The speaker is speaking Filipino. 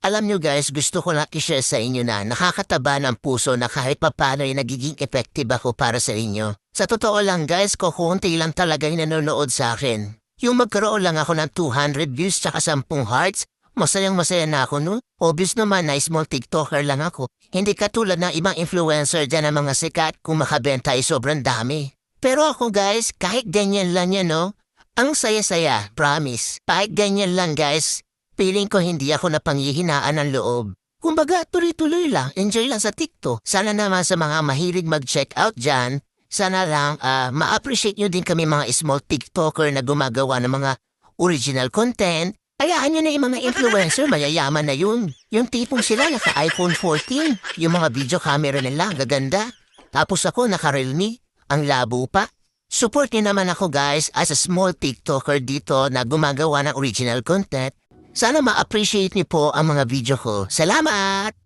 Alam nyo guys, gusto ko lang i-share sa inyo na nakakataba ng puso na kahit papano ay nagiging effective ako para sa inyo. Sa totoo lang guys, kukunti lang talaga yung nanonood sa akin. Yung magkaroon lang ako ng 200 views tsaka 10 hearts, masayang-masaya na ako no? Obvious naman na small TikToker lang ako. Hindi katulad ng ibang influencer dyan na mga sikat kung makabenta ay sobrang dami. Pero ako guys, kahit ganyan lang yan no? Ang saya-saya, promise. Kahit ganyan lang guys. Feeling ko hindi ako napanghihinaan ng loob. Kumbaga, tuloy-tuloy lang, enjoy lang sa TikTok. Sana naman sa mga mahilig mag-check out dyan, sana lang ma-appreciate nyo din kami mga small TikToker na gumagawa ng mga original content. Hayaan nyo na yung mga influencer, mayayaman na yun. Yung tipong sila naka-iPhone 14, yung mga video camera nila, gaganda. Tapos ako naka-Realme, ang labo pa. Support nyo naman ako guys as a small TikToker dito na gumagawa ng original content. Sana ma-appreciate niyo po ang mga video ko. Salamat!